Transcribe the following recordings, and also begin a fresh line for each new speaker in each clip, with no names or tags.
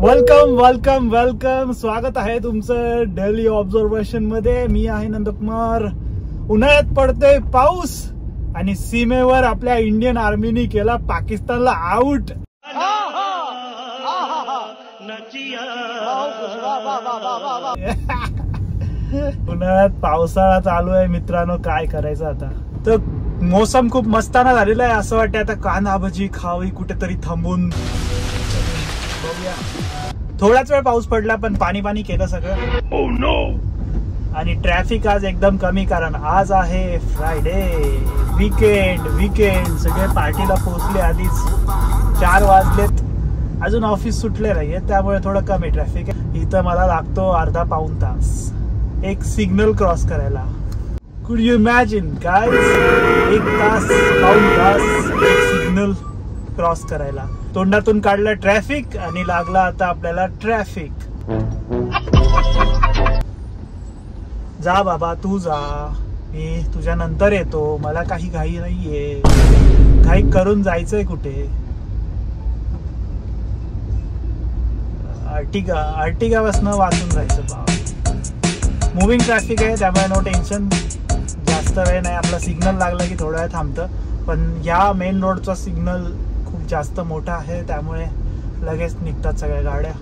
Welcome welcome welcome. स्वागत आहे तुमचं डेली ऑब्झर्वेशन मध्ये. मी आहे नंदकुमार. उन्हाळ्यात पडतोय पाऊस आणि सीमेवर आपल्या इंडियन आर्मीने केला पाकिस्तानला आउट. उन्हाळ्यात पावसाळा चालू आहे मित्रांनो, काय करायचं आता. तर मोसम खूप मस्ताना झालेला आहे. असं वाटतं आता कांदा भजी खावी कुठेतरी थांबून. बघूया. थोडाच वेळ पाऊस पडला पण पाणी पाणी केलं सगळं. Oh no. आणि ट्रॅफिक आज एकदम कमी, कारण आज आहे फ्रायडे, वीकेंड. सगळे पार्टीला पोहोचले आधीच. 4 वाजलेत, अजून ऑफिस सुटले नाहीये, त्यामुळे थोडं कमी ट्रॅफिक आहे. इथं मला लागतो अर्धा पाऊण तास एक सिग्नल क्रॉस करायला. कुड यू इमॅजिन गाइस, 1 तास पाऊण तास एक सिग्नल क्रॉस करायला. तोंडातून काढलं ट्रॅफिक आणि लागला आता आपल्याला ट्रॅफिक. जा बाबा तू जा, मी तुझ्या नंतर येतो. मला काही घाई नाहीये. घाई करून जायचंय कुठे? अर्टिगा बसनं वाचून जायचं बा. मुव्हिंग ट्रॅफिक आहे त्यामुळे नो टेन्शन. जास्त वेळ नाही. आपला सिग्नल लागला की थोडा वेळ थांबतं, पण ह्या मेन रोडचा सिग्नल खूप जास्त मोठा आहे त्यामुळे लगेच निघतात सगळ्या गाड्या.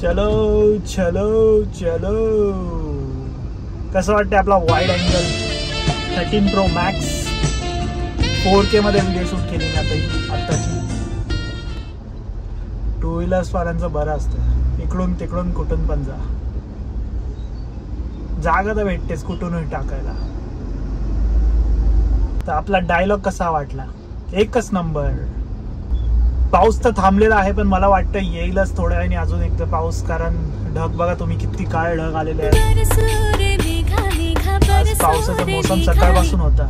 चलो चलो चलो. कसं वाटतं आपला wide angle 13 Pro Max 4K मध्ये व्हिडिओ शूट केली ना आताची. 2 व्हीलर्स वाल्यांचं बरं असतं. इकडून तिकडून कुठून पण जा, जागा तर भेटतेच कुठूनही टाकायला. तर आपला डायलॉग कसा वाटला? एकच नंबर. पाऊस तर थांबलेला आहे पण मला वाटतं येईलच थोड्या वेळाने अजून एकदा पाऊस, कारण ढग बघा तुम्ही किती काळे ढग आलेले आहेत. आज पावसाचा मोसम सकाळपासून होता.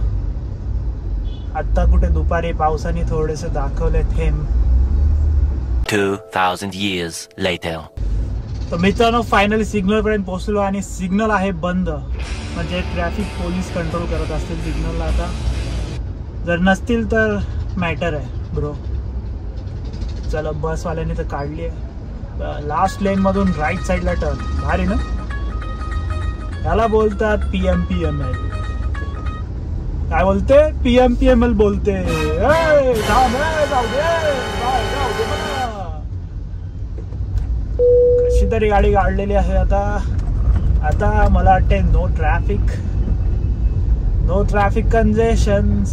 आता कुठे दुपारी पावसाने थोडेसे दाखवले थेंब.
2000 years later.
तर मित्रांनो फायनली सिग्नल पर्यंत पोहोचलो आणि सिग्नल आहे बंद. म्हणजे ट्रॅफिक पोलीस कंट्रोल करत असतील सिग्नलला. आता जर नसतील तर मॅटर आहे ब्रो. चला बसवाल्याने तर काढली आहे. लास्ट लेन मधून राईट साईडला टर्न. भारी ना. याला बोलतात PMPML. काय बोलते? PMPML बोलते. कशी तरी गाडी काढलेली आहे आता मला वाटते नो ट्रॅफिक कंजेशन.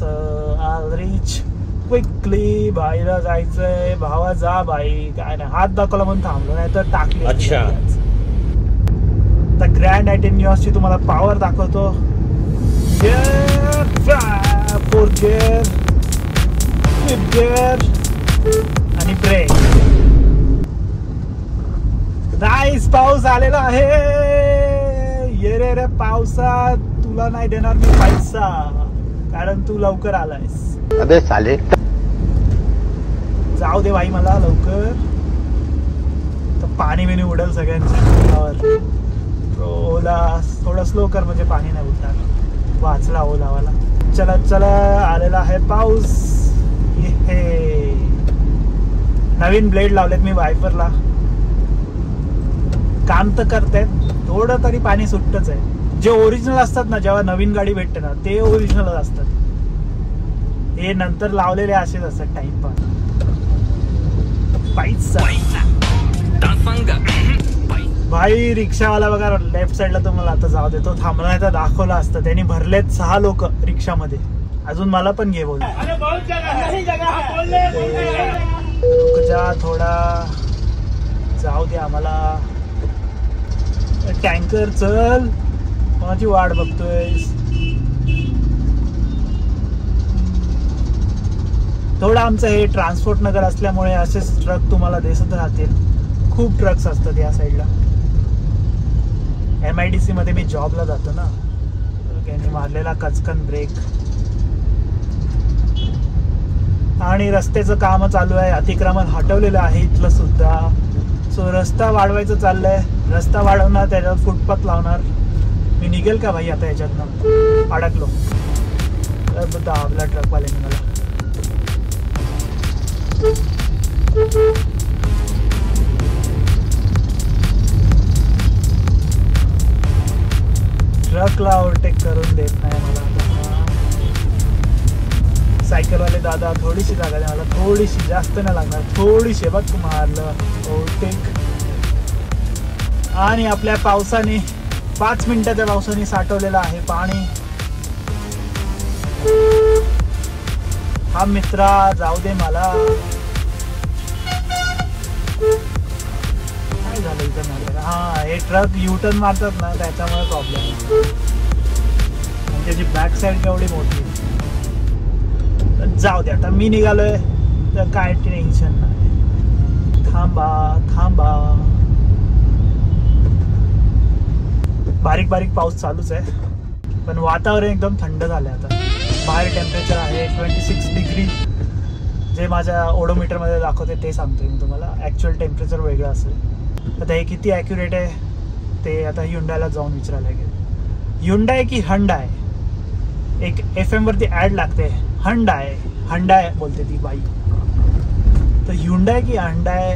आल रीच क्विकली. बाईला जायचंय. भावा जा बाई. काय नाही, हात दाखवला म्हणून थांबलो, नाही तर टाकली. अच्छा. आता ग्रँड आयटेनियॉसची तुम्हाला पॉवर दाखवतो. 4th gear, 5th gear आणि ब्रेक. नाईस. पाऊस आलेला आहे. ये रे पावसात तुला नाही देणार मी पैसा, कारण तू लवकर आलायस.
अबे साले.
जाऊ दे भाई मला लवकर. तर पाणी बिणी उडेल सगळ्यांच्या. ओला थोडं स्लो कर म्हणजे पाणी नाही उडणार. वाचला ओलावाला. चला चला आलेला आहे पाऊस. हे नवीन ब्लेड लावलेत मी वायपरला. काम तर करतायत. थोडं तरी पाणी सुटतच आहे. जे ओरिजिनल असतात ना, जेव्हा नवीन गाडी भेटते ना, ते ओरिजिनल असतात. हे नंतर लावलेले असेच असतात टाइमपास. भाई रिक्षावाला बघा लेफ्ट साईडला. तुम्हाला आता जाऊ देतो. थांबला नाही तर दाखवलं असतं. त्यांनी भरलेत 6 लोक रिक्षामध्ये. अजून मला पण घे बोल. जा थोडा जाऊ दे आम्हाला. टँकर चल, कोणाची वाट बघतोय? थोडं आमचं हे ट्रान्सपोर्ट नगर असल्यामुळे असेच ट्रक तुम्हाला दिसत राहतील. खूप ट्रक्स असतात या साईडला. MIDC मध्ये मी जॉबला जातो ना, त्यांनी मारलेला कचकन ब्रेक. आणि रस्त्याचं काम चालू आहे. अतिक्रमण हटवलेलं आहे इथलं सुद्धा. सो रस्ता वाढवायचं चाललंय. रस्ता वाढवणार, त्याच्यावर फुटपाथ लावणार. मी निघेल का भाई आता याच्यातनं? अडकलो. दाबला ट्रकवाल्याने मला. ट्रकला ओव्हरटेक करून देत नाही मला. सायकलवाले दादा थोडीशी जागा द्या मला, थोडीशी, जास्त नाही लागणार, थोडीशी. बघ मारलं ओव्हरटेक. आणि आपल्या पावसाने 5 मिनिटाच्या पावसाने साठवलेलं आहे पाणी. हा मित्रा जाऊ दे मला. काय झालं इथं मला? हा, हे ट्रक युटर्न मारतात ना, त्याच्यामुळे प्रॉब्लेम. त्याची बॅक साईड केवढी मोठी. जाऊ दे, आता मी निघालोय तर काय टेन्शन नाही. थांबा थांबा. बारीक बारीक पाऊस चालूच आहे, पण वातावरण एकदम थंड झालंय आता. बाहेर टेम्परेचर आहे 26 डिग्री. जे माझ्या ओडोमीटरमध्ये दाखवते ते सांगतोय मी तुम्हाला. ॲक्च्युअल टेम्परेचर वेगळं असेल. आता हे किती ॲक्युरेट आहे ते आता ह्युंडायला जाऊन विचारायला लागेल. ह्युंडाय की हंडाय? एक FM वरती ॲड लागते, हंडाय हंडाय बोलते ती बाई. तर ह्युंडाय की हंडाय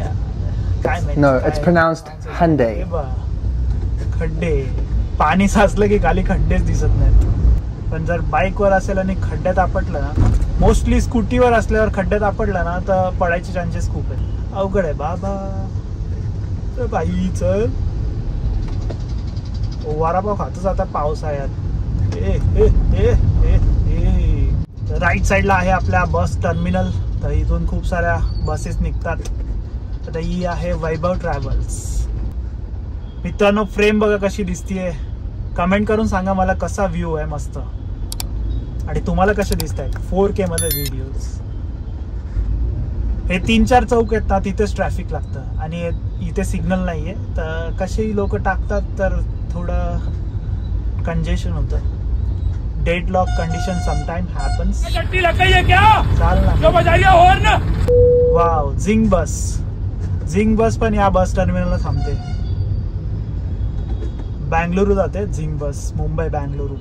काय माहिती.
No, it's pronounced Hyundai.
खड्डे, पाणी साचलं की खाली खड्डेच दिसत नाहीत. पण जर बाईकवर असेल आणि खड्ड्यात आपटलं ना, मोस्टली स्कूटीवर असल्यावर खड्ड्यात आपटलं ना तर पडायचे चान्सेस खूप आहेत. अवघड आहे बाबा. तर बाई चल, वारापाव खातच आता पावसाळ्यात. राईट साईडला आहे आपल्या बस टर्मिनल. तर इथून खूप साऱ्या बसेस निघतात. आता ही आहे वैभव ट्रॅव्हल्स. मित्रांनो, फ्रेम बघा कशी दिसतीये. कमेंट करून सांगा मला कसा व्ह्यू आहे. मस्त. आणि तुम्हाला कसे दिसत आहेत 4K मध्ये व्हिडिओज. हे 3-4 चौक आहेत ना, तिथेच ट्रॅफिक लागतं आणि इथे सिग्नल नाहीये. तर कसेही लोक टाकतात तर थोडं कंजेशन होतं. Deadlock condition sometime happens. Wow, झिंग बस. झिंग बस पण या बस टर्मिनलला थांबते. बँगलुरू जाते झिंग बस. मुंबई बँगलुरू,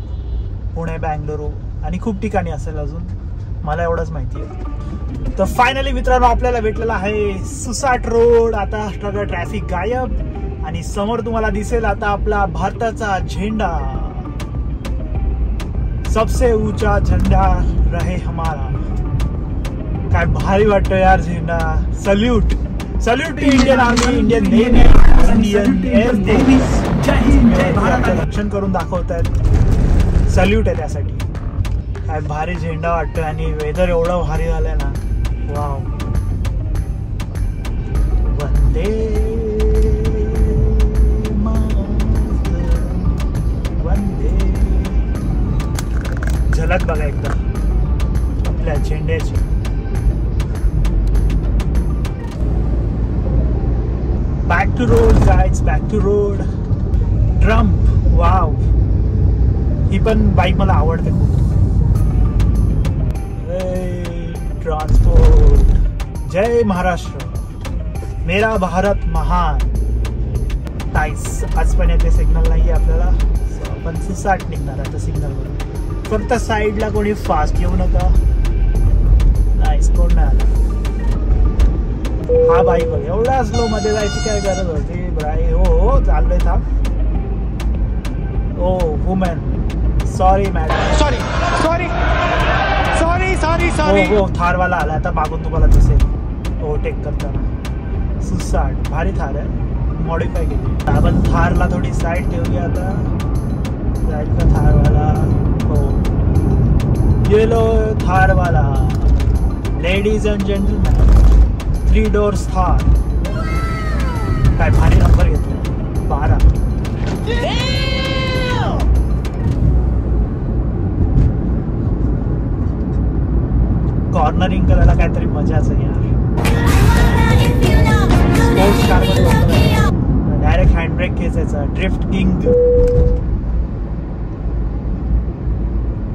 पुणे बँगलुरू आणि खूप ठिकाणी असेल अजून, मला एवढंच माहिती आहे. तर फायनली मित्रांनो आपल्याला भेटलेला आहे सुसाट रोड. आता सगळं ट्रॅफिक गायब आणि समोर तुम्हाला दिसेल आता आपला भारताचा झेंडा. सबसे ऊंचा झंडा रहे हमारा. काय भारी वाटतं यार झेंडा. Salute salute Indian army, Indian navy, Indian air force. रक्षण करून दाखवतात. सल्यूट आहे त्यासाठी. काय भारी झेंडा वाटतोय आणि वेदर एवढं भारी झालंय ना. वाव. वंदे वंदे. झलक बघा एकदा आपल्या झेंड्याची. Back to road guides, back to road. Trump, wow. ही पण बाईक मला आवडते खूप. ट्रान्सपोर्ट. जय महाराष्ट्र, मेरा भारत महान. नाईस. आज पण येते सिग्नल नाहीये आपल्याला. आपण सुसाट निघणार आता सिग्नलवर. फक्त साईडला कोणी फास्ट येऊ नका. नाईस. कोण नाही आला. हा बाईक बघ, एवढा स्लो मध्ये जायची काय गरज होती बाई. हो चाललोय. थांब. Oh woman, sorry madam. Sorry sorry sorry sorry sorry. हो थारवाला आला आता मागून, तुम्हाला दिसेल ओव्हरटेक करताना. सुसाट भारी थार आहे, मॉडिफाय केली. आपण थारला थोडी साईड ठेवूया आता. जाईल का थारवाला? हो, येलो थारवाला. Ladies and gentleman, 3 doors Thar. काय भारी नंबर घेतो, 12. कॉर्नरिंग करायला काहीतरी मजाच आहे यार. स्पोर्ट्स कार मध्ये डायरेक्ट हँडब्रेक खेचायचा. Drift king.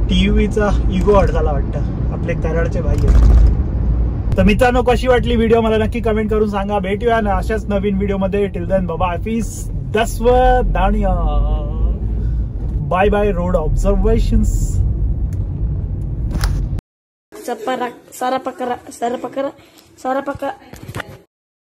टीव्हीचा इगो हट झाला वाटतं. आपले कराडचे भाई आहेत. तर मित्रांनो, कशी वाटली व्हिडिओ मला नक्की कमेंट करून सांगा. भेटूया ना अशाच नवीन व्हिडिओ मध्ये. टिल देन बाबा हाफिज. 10 दाणिया. Bye bye road observations.
Sarapakara.